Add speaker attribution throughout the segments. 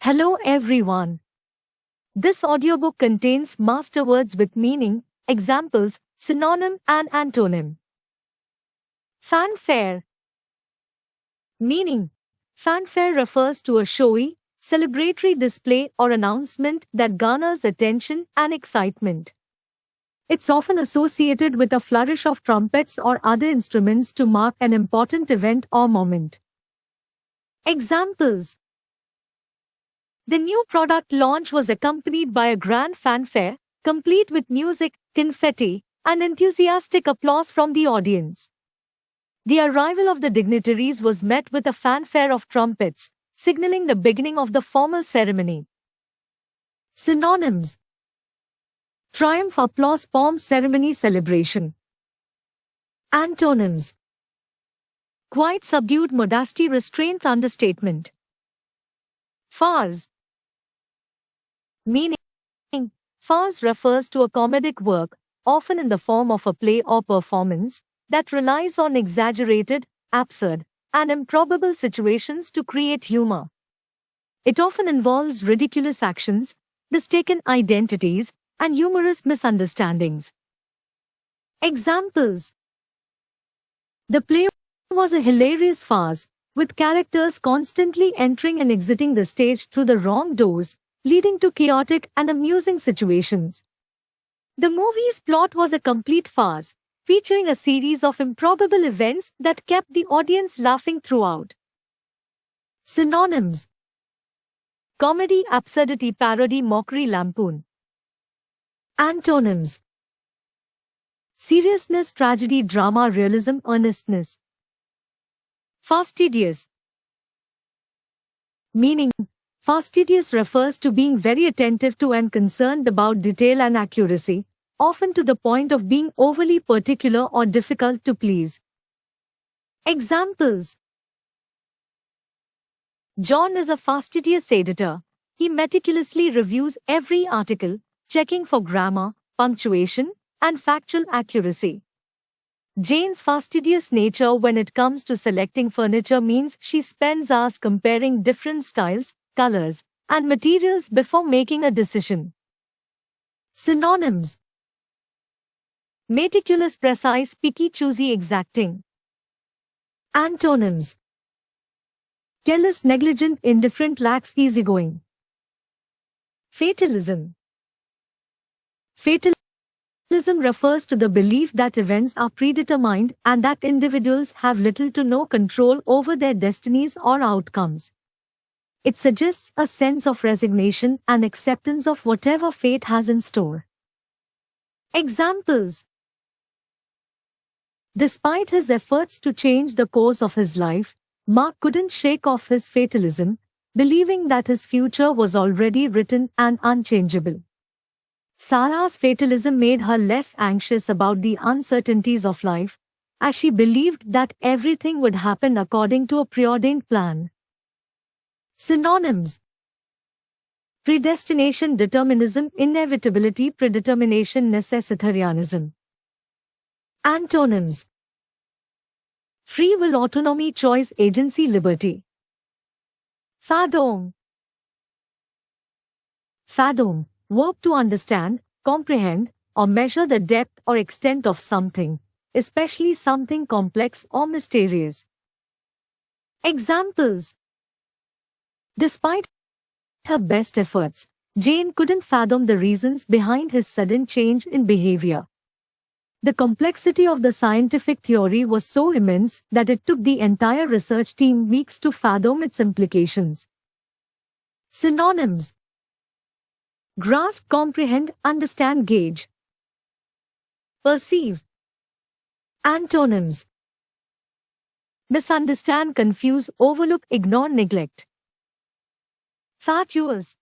Speaker 1: Hello everyone. This audiobook contains master words with meaning, examples, synonym and antonym. Fanfare. Meaning. Fanfare refers to a showy, celebratory display or announcement that garners attention and excitement. It's often associated with a flourish of trumpets or other instruments to mark an important event or moment. Examples. The new product launch was accompanied by a grand fanfare, complete with music, confetti, and enthusiastic applause from the audience. The arrival of the dignitaries was met with a fanfare of trumpets, signaling the beginning of the formal ceremony. Synonyms. Triumph, applause, pomp, ceremony, celebration. Antonyms. Quiet, subdued, modesty, restraint, understatement. Farce. Meaning. Farce refers to a comedic work, often in the form of a play or performance, that relies on exaggerated, absurd, and improbable situations to create humor. It often involves ridiculous actions, mistaken identities, and humorous misunderstandings. Examples. The play was a hilarious farce, with characters constantly entering and exiting the stage through the wrong doors, leading to chaotic and amusing situations. The movie's plot was a complete farce, featuring a series of improbable events that kept the audience laughing throughout. Synonyms. Comedy, absurdity, parody, mockery, lampoon. Antonyms. Seriousness, tragedy, drama, realism, earnestness. Fastidious. Meaning. Fastidious refers to being very attentive to and concerned about detail and accuracy, often to the point of being overly particular or difficult to please. Examples. John is a fastidious editor. He meticulously reviews every article, checking for grammar, punctuation, and factual accuracy. Jane's fastidious nature when it comes to selecting furniture means she spends hours comparing different styles, colors, and materials before making a decision. Synonyms. Meticulous, precise, picky, choosy, exacting. Antonyms. Careless, negligent, indifferent, lax, easygoing. Fatalism. Fatalism refers to the belief that events are predetermined and that individuals have little to no control over their destinies or outcomes. It suggests a sense of resignation and acceptance of whatever fate has in store. Examples. Despite his efforts to change the course of his life, Mark couldn't shake off his fatalism, believing that his future was already written and unchangeable. Sarah's fatalism made her less anxious about the uncertainties of life, as she believed that everything would happen according to a preordained plan. Synonyms. Predestination, determinism, inevitability, predetermination, necessitarianism. Antonyms. Free will, autonomy, choice, agency, liberty. Fathom. Fathom, verb to understand, comprehend, or measure the depth or extent of something, especially something complex or mysterious. Examples. Despite her best efforts, Jane couldn't fathom the reasons behind his sudden change in behavior. The complexity of the scientific theory was so immense that it took the entire research team weeks to fathom its implications. Synonyms. Grasp, comprehend, understand, gauge. Perceive. Antonyms. Misunderstand, confuse, overlook, ignore, neglect. Fatuous.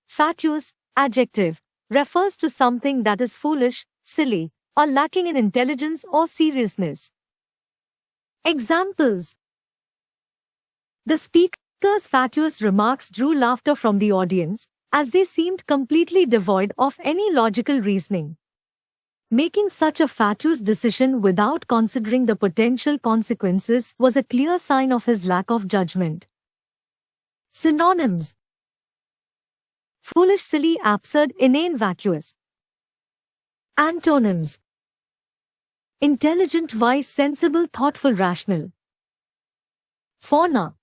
Speaker 1: Fatuous, adjective, refers to something that is foolish, silly, or lacking in intelligence or seriousness. Examples. The speaker's fatuous remarks drew laughter from the audience, as they seemed completely devoid of any logical reasoning. Making such a fatuous decision without considering the potential consequences was a clear sign of his lack of judgment. Synonyms: foolish, silly, absurd, inane, vacuous. Antonyms: intelligent, wise, sensible, thoughtful, rational. Fauna.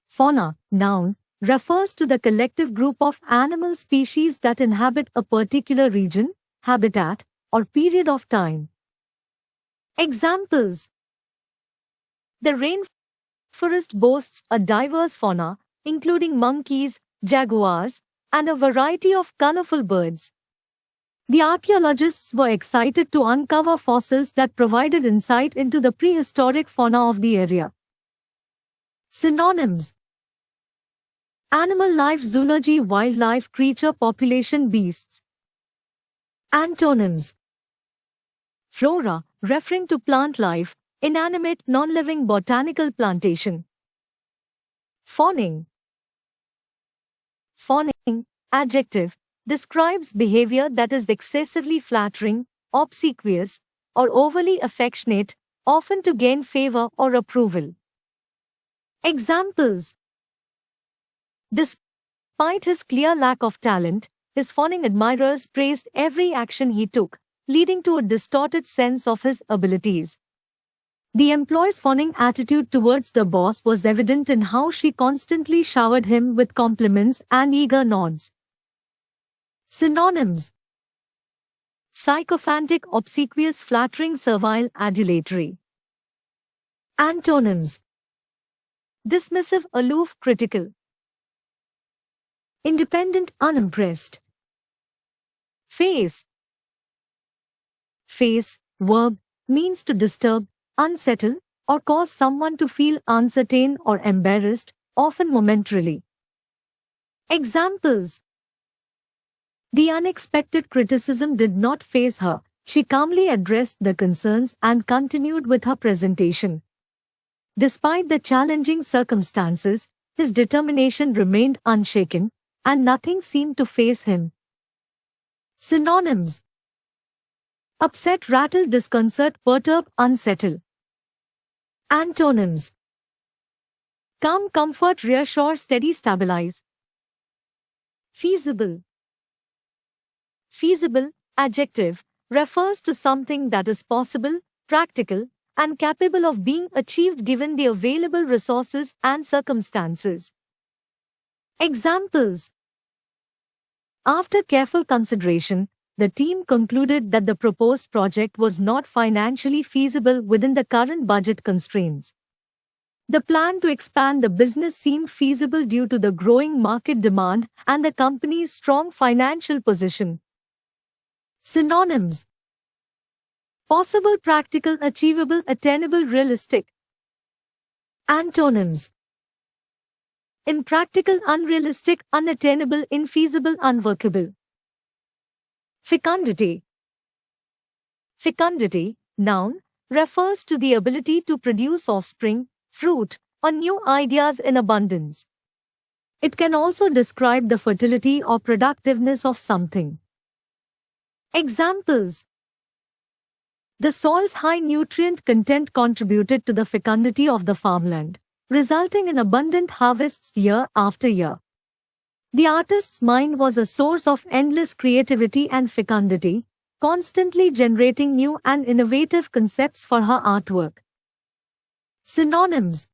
Speaker 1: Fauna, noun, refers to the collective group of animal species that inhabit a particular region, habitat, or period of time. Examples: the rainforest boasts a diverse fauna, including monkeys, jaguars, and a variety of colorful birds. The archaeologists were excited to uncover fossils that provided insight into the prehistoric fauna of the area. Synonyms: animal life, zoology, wildlife, creature, population, beasts. Antonyms: flora, referring to plant life, inanimate, non-living botanical plantation. Fawning. Fawning, adjective, describes behavior that is excessively flattering, obsequious, or overly affectionate, often to gain favor or approval. Examples: despite his clear lack of talent, his fawning admirers praised every action he took, leading to a distorted sense of his abilities. The employee's fawning attitude towards the boss was evident in how she constantly showered him with compliments and eager nods. Synonyms: sycophantic, obsequious, flattering, servile, adulatory. Antonyms: dismissive, aloof, critical. Independent, unimpressed. Phase. Phase, verb, means to disturb, unsettle, or cause someone to feel uncertain or embarrassed, often momentarily. Examples: the unexpected criticism did not faze her. She calmly addressed the concerns and continued with her presentation. Despite the challenging circumstances, his determination remained unshaken, and nothing seemed to faze him. Synonyms: upset, rattle, disconcert, perturb, unsettle. Antonyms: calm, comfort, reassure, steady, stabilize. Feasible. Feasible, adjective, refers to something that is possible, practical, and capable of being achieved given the available resources and circumstances. Examples: after careful consideration, the team concluded that the proposed project was not financially feasible within the current budget constraints. The plan to expand the business seemed feasible due to the growing market demand and the company's strong financial position. Synonyms: possible, practical, achievable, attainable, realistic. Antonyms: impractical, unrealistic, unattainable, infeasible, unworkable. Fecundity. Fecundity, noun, refers to the ability to produce offspring, fruit, or new ideas in abundance. It can also describe the fertility or productiveness of something. Examples: the soil's high nutrient content contributed to the fecundity of the farmland, resulting in abundant harvests year after year. The artist's mind was a source of endless creativity and fecundity, constantly generating new and innovative concepts for her artwork. Synonyms: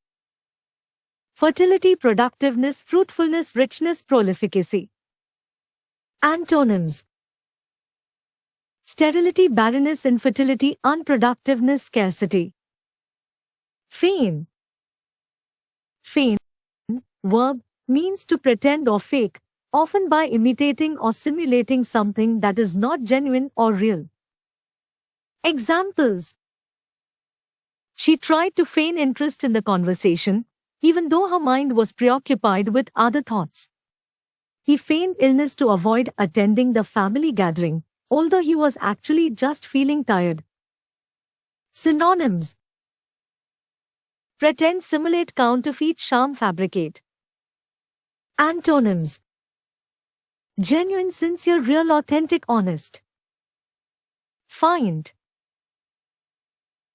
Speaker 1: fertility, productiveness, fruitfulness, richness, prolificacy. Antonyms: sterility, barrenness, infertility, unproductiveness, scarcity. Feign. Feign, verb, means to pretend or fake, often by imitating or simulating something that is not genuine or real. Examples: she tried to feign interest in the conversation, even though her mind was preoccupied with other thoughts. He feigned illness to avoid attending the family gathering, although he was actually just feeling tired. Synonyms: pretend, simulate, counterfeit, charm, fabricate. Antonyms: genuine, sincere, real, authentic, honest. Find.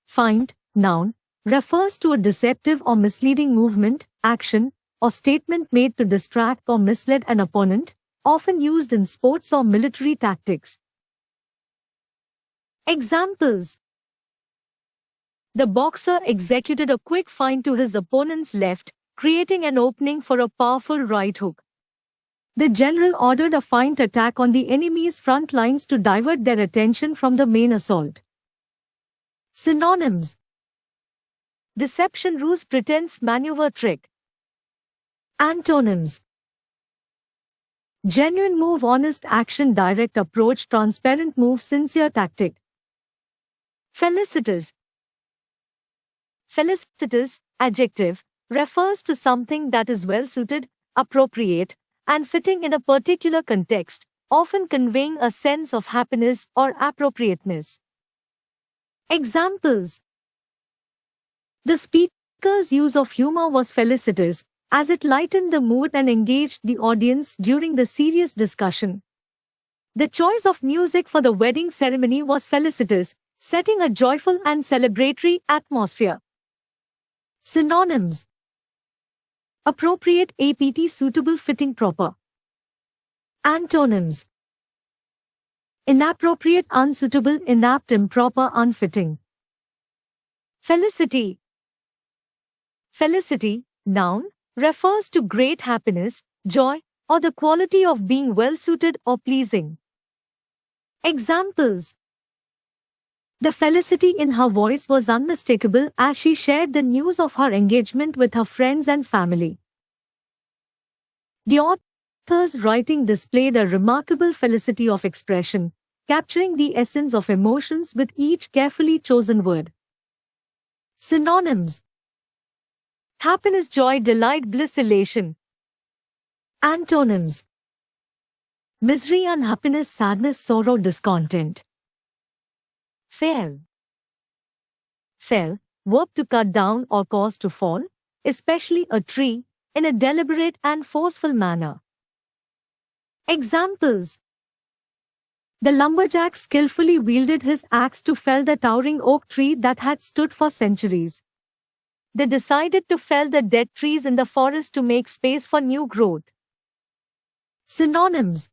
Speaker 1: Find, noun, refers to a deceptive or misleading movement, action, or statement made to distract or mislead an opponent, often used in sports or military tactics. Examples: the boxer executed a quick feint to his opponent's left, creating an opening for a powerful right hook. The general ordered a feint attack on the enemy's front lines to divert their attention from the main assault. Synonyms: deception, ruse, pretense, maneuver, trick. Antonyms: genuine move, honest action, direct approach, transparent move, sincere tactic. Felicitous. Felicitous, adjective, refers to something that is well suited, appropriate, and fitting in a particular context, often conveying a sense of happiness or appropriateness. Examples: the speaker's use of humor was felicitous, as it lightened the mood and engaged the audience during the serious discussion. The choice of music for the wedding ceremony was felicitous, setting a joyful and celebratory atmosphere. Synonyms: appropriate, apt, suitable, fitting, proper. Antonyms: inappropriate, unsuitable, inapt, improper, unfitting. Felicity. Felicity, noun, refers to great happiness, joy, or the quality of being well suited or pleasing. Examples: the felicity in her voice was unmistakable as she shared the news of her engagement with her friends and family. The author's writing displayed a remarkable felicity of expression, capturing the essence of emotions with each carefully chosen word. Synonyms: happiness, joy, delight, bliss, elation. Antonyms: misery, unhappiness, sadness, sorrow, discontent. Fell. Fell, verb to cut down or cause to fall, especially a tree, in a deliberate and forceful manner. Examples: the lumberjack skillfully wielded his axe to fell the towering oak tree that had stood for centuries. They decided to fell the dead trees in the forest to make space for new growth. Synonyms: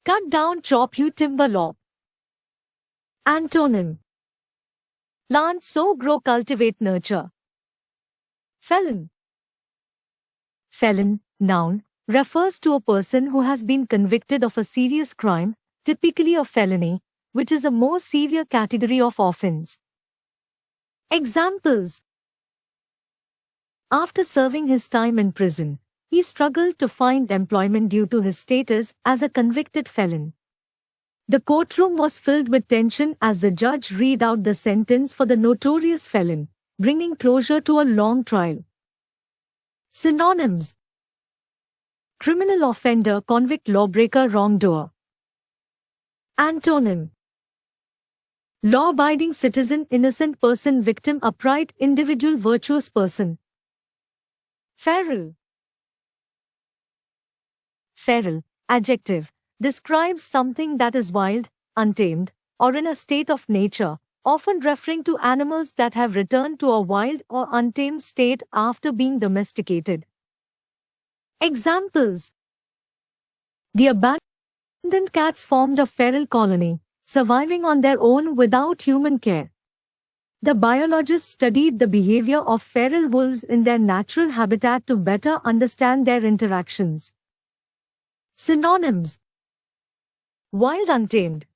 Speaker 1: cut down, chop, hew, timber, lop. Antonym: plant, sow, grow, cultivate, nurture. Felon. Felon, noun, refers to a person who has been convicted of a serious crime, typically a felony, which is a more severe category of offense. Examples: after serving his time in prison, he struggled to find employment due to his status as a convicted felon. The courtroom was filled with tension as the judge read out the sentence for the notorious felon, bringing closure to a long trial. Synonyms: criminal offender, convict, lawbreaker, wrongdoer. Antonym: law-abiding citizen, innocent person, victim, upright individual, virtuous person. Feral. Feral, adjective, describes something that is wild, untamed, or in a state of nature, often referring to animals that have returned to a wild or untamed state after being domesticated. Examples: the abandoned cats formed a feral colony, surviving on their own without human care. The biologists studied the behavior of feral wolves in their natural habitat to better understand their interactions. Synonyms: wild, untamed.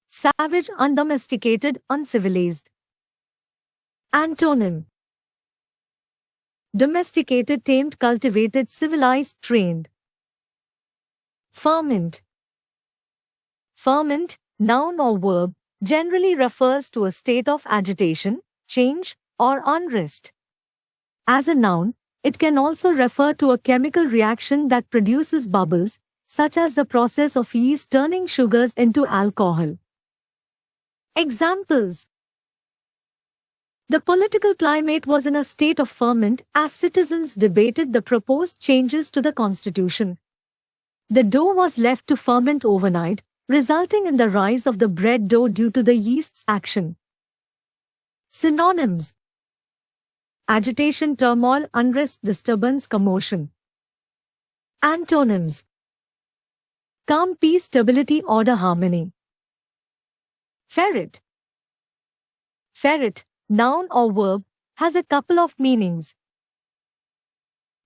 Speaker 1: Savage, undomesticated, uncivilized. Antonym: domesticated, tamed, cultivated, civilized, trained. Ferment. Ferment, noun or verb, generally refers to a state of agitation, change, or unrest. As a noun, it can also refer to a chemical reaction that produces bubbles, such as the process of yeast turning sugars into alcohol. Examples: the political climate was in a state of ferment as citizens debated the proposed changes to the constitution. The dough was left to ferment overnight, resulting in the rise of the bread dough due to the yeast's action. Synonyms: agitation, turmoil, unrest, disturbance, commotion. Antonyms: calm, peace, stability, order, harmony. Ferret. Ferret, noun or verb, has a couple of meanings.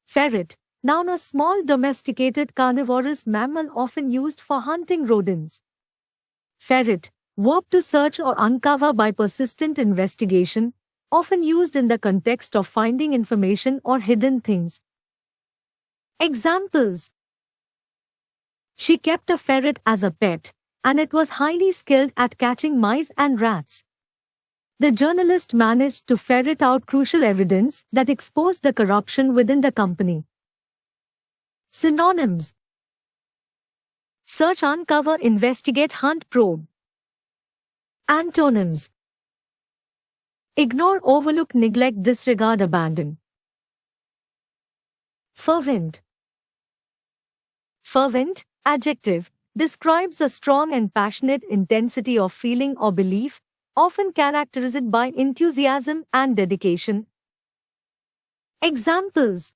Speaker 1: Ferret, noun, a small domesticated carnivorous mammal often used for hunting rodents. Ferret, verb, to search or uncover by persistent investigation, often used in the context of finding information or hidden things. Examples: she kept a ferret as a pet, and it was highly skilled at catching mice and rats. The journalist managed to ferret out crucial evidence that exposed the corruption within the company. Synonyms: search, uncover, investigate, hunt, probe. Antonyms: ignore, overlook, neglect, disregard, abandon. Fervent. Fervent, adjective, describes a strong and passionate intensity of feeling or belief, often characterized by enthusiasm and dedication. Examples: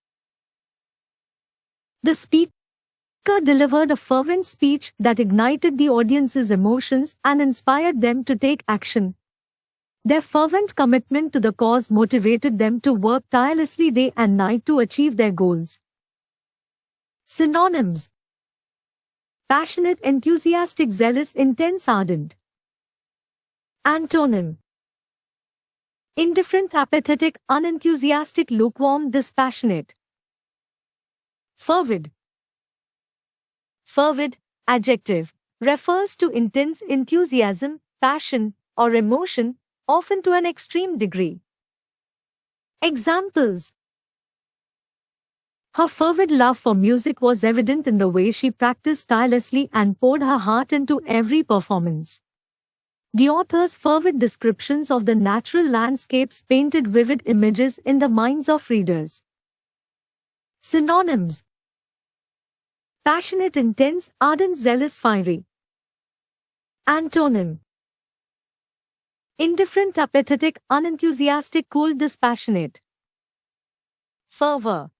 Speaker 1: the speaker delivered a fervent speech that ignited the audience's emotions and inspired them to take action. Their fervent commitment to the cause motivated them to work tirelessly day and night to achieve their goals. Synonyms: passionate, enthusiastic, zealous, intense, ardent. Antonym: indifferent, apathetic, unenthusiastic, lukewarm, dispassionate. Fervid. Fervid, adjective, refers to intense enthusiasm, passion, or emotion, often to an extreme degree. Examples: her fervid love for music was evident in the way she practiced tirelessly and poured her heart into every performance. The author's fervid descriptions of the natural landscapes painted vivid images in the minds of readers. Synonyms: passionate, intense, ardent, zealous, fiery. Antonym: indifferent, apathetic, unenthusiastic, cool, dispassionate. Fervor.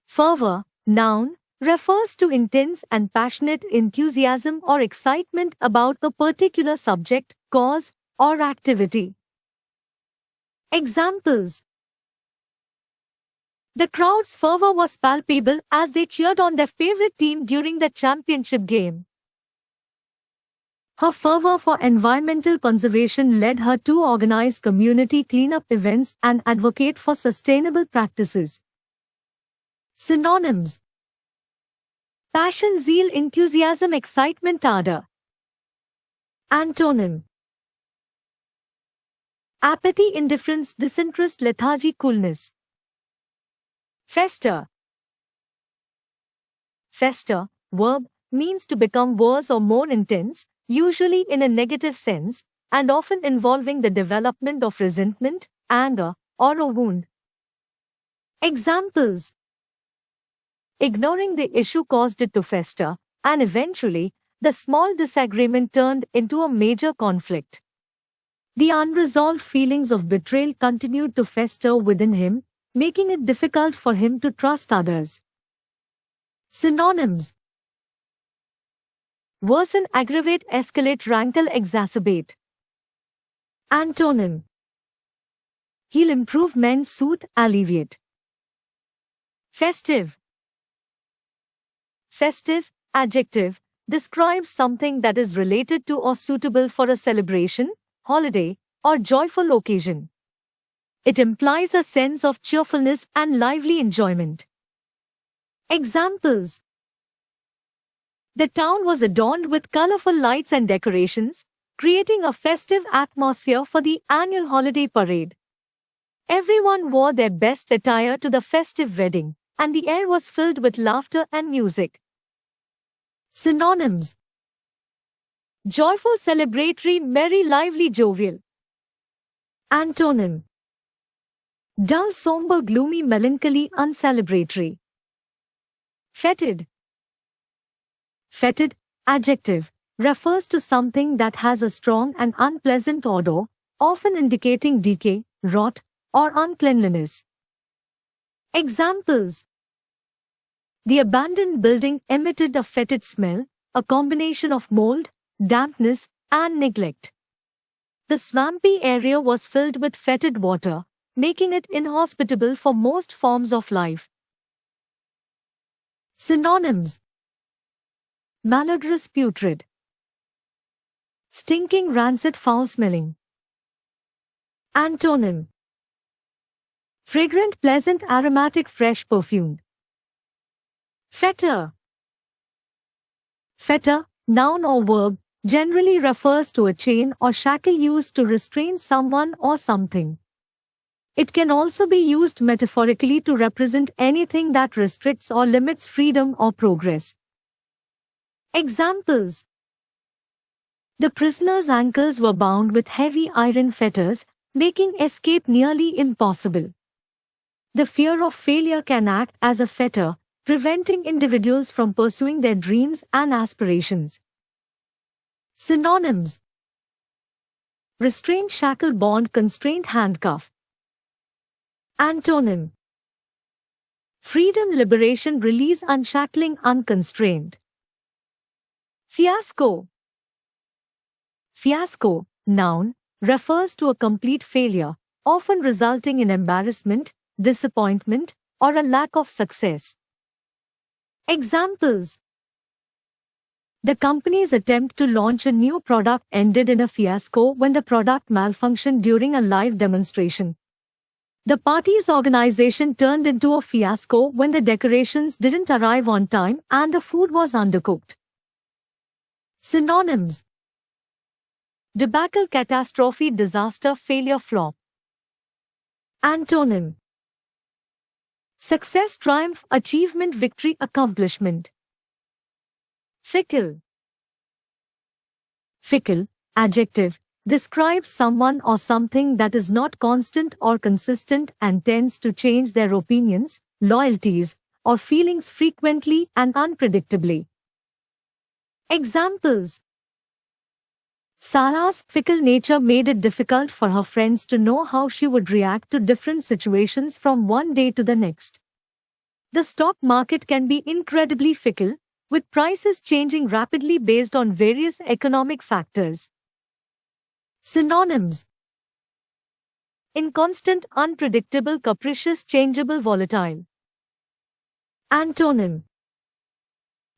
Speaker 1: Fervor, noun, refers to intense and passionate enthusiasm or excitement about a particular subject, cause, or activity. Examples: the crowd's fervor was palpable as they cheered on their favorite team during the championship game. Her fervor for environmental conservation led her to organize community cleanup events and advocate for sustainable practices. Synonyms: passion, zeal, enthusiasm, excitement, ardor. Antonym: apathy, indifference, disinterest, lethargy, coolness. Fester. Fester, verb, means to become worse or more intense, usually in a negative sense, and often involving the development of resentment, anger, or a wound. Examples: ignoring the issue caused it to fester, and eventually, the small disagreement turned into a major conflict. The unresolved feelings of betrayal continued to fester within him, making it difficult for him to trust others. Synonyms: worsen, aggravate, escalate, rankle, exacerbate. Antonym: heal, improve, mend, soothe, alleviate. Festive. Festive, adjective, describes something that is related to or suitable for a celebration, holiday, or joyful occasion. It implies a sense of cheerfulness and lively enjoyment. Examples: the town was adorned with colorful lights and decorations, creating a festive atmosphere for the annual holiday parade. Everyone wore their best attire to the festive wedding, and the air was filled with laughter and music. Synonyms: joyful, celebratory, merry, lively, jovial. Antonym: dull, somber, gloomy, melancholy, uncelebratory. Fetid. Fetid, adjective, refers to something that has a strong and unpleasant odor, often indicating decay, rot, or uncleanliness. Examples: the abandoned building emitted a fetid smell, a combination of mold, dampness, and neglect. The swampy area was filled with fetid water, making it inhospitable for most forms of life. Synonyms: malodorous, putrid; stinking, rancid, foul-smelling. Antonym: fragrant, pleasant, aromatic, fresh, perfumed. Fetter. Fetter, noun or verb, generally refers to a chain or shackle used to restrain someone or something. It can also be used metaphorically to represent anything that restricts or limits freedom or progress. Examples: the prisoner's ankles were bound with heavy iron fetters, making escape nearly impossible. The fear of failure can act as a fetter, preventing individuals from pursuing their dreams and aspirations. Synonyms: restraint, shackle, bond, constraint, handcuff. Antonym: freedom, liberation, release, unshackling, unconstrained. Fiasco. Fiasco, noun, refers to a complete failure, often resulting in embarrassment, disappointment, or a lack of success. Examples: the company's attempt to launch a new product ended in a fiasco when the product malfunctioned during a live demonstration. The party's organization turned into a fiasco when the decorations didn't arrive on time and the food was undercooked. Synonyms: debacle, catastrophe, disaster, failure, flop. Antonym: success, triumph, achievement, victory, accomplishment. Fickle. Fickle, adjective, describes someone or something that is not constant or consistent and tends to change their opinions, loyalties, or feelings frequently and unpredictably. Examples: Sarah's fickle nature made it difficult for her friends to know how she would react to different situations from one day to the next. The stock market can be incredibly fickle, with prices changing rapidly based on various economic factors. Synonyms: inconstant, unpredictable, capricious, changeable, volatile. Antonym: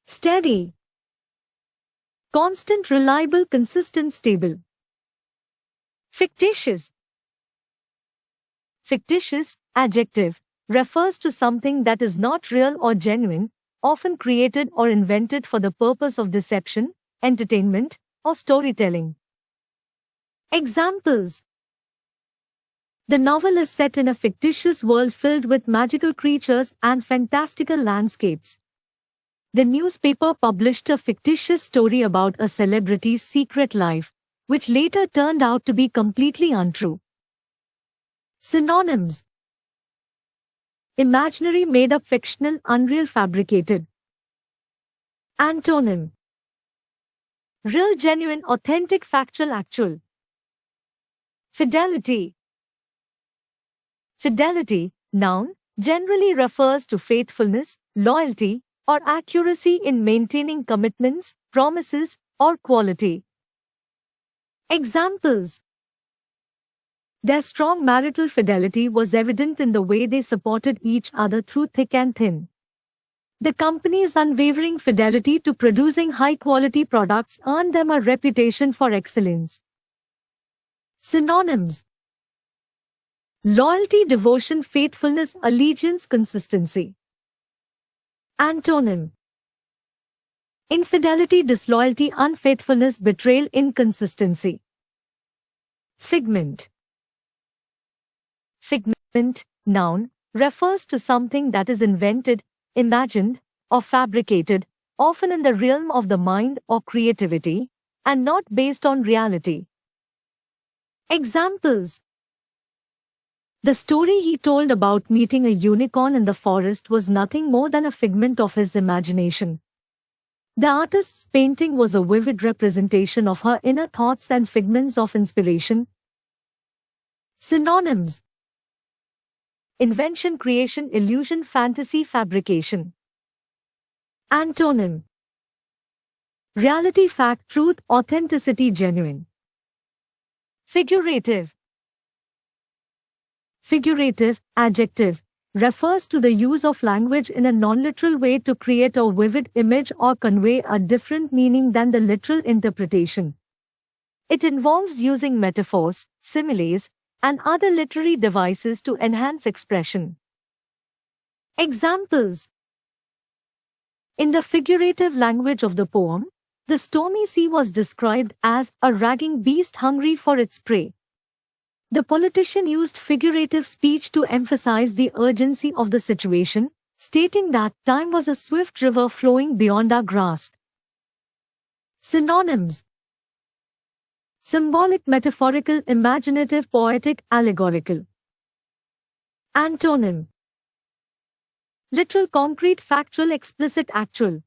Speaker 1: steady. Constant, reliable, consistent, stable. Fictitious. Fictitious, adjective, refers to something that is not real or genuine, often created or invented for the purpose of deception, entertainment, or storytelling. Examples: the novel is set in a fictitious world filled with magical creatures and fantastical landscapes. The newspaper published a fictitious story about a celebrity's secret life, which later turned out to be completely untrue. Synonyms: imaginary, made up, fictional, unreal, fabricated. Antonym: real, genuine, authentic, factual, actual. Fidelity. Fidelity, noun, generally refers to faithfulness, loyalty, or accuracy in maintaining commitments, promises, or quality. Examples: their strong marital fidelity was evident in the way they supported each other through thick and thin. The company's unwavering fidelity to producing high-quality products earned them a reputation for excellence. Synonyms: loyalty, devotion, faithfulness, allegiance, consistency. Antonym: infidelity, disloyalty, unfaithfulness, betrayal, inconsistency. Figment. Figment, noun, refers to something that is invented, imagined, or fabricated, often in the realm of the mind or creativity, and not based on reality. Examples: the story he told about meeting a unicorn in the forest was nothing more than a figment of his imagination. The artist's painting was a vivid representation of her inner thoughts and figments of inspiration. Synonyms: invention, creation, illusion, fantasy, fabrication. Antonym: reality, fact, truth, authenticity, genuine. Figurative. Figurative, adjective, refers to the use of language in a non-literal way to create a vivid image or convey a different meaning than the literal interpretation. It involves using metaphors, similes, and other literary devices to enhance expression. Examples: in the figurative language of the poem, the stormy sea was described as a raging beast hungry for its prey. The politician used figurative speech to emphasize the urgency of the situation, stating that time was a swift river flowing beyond our grasp. Synonyms: symbolic, metaphorical, imaginative, poetic, allegorical. Antonym: literal, concrete, factual, explicit, actual.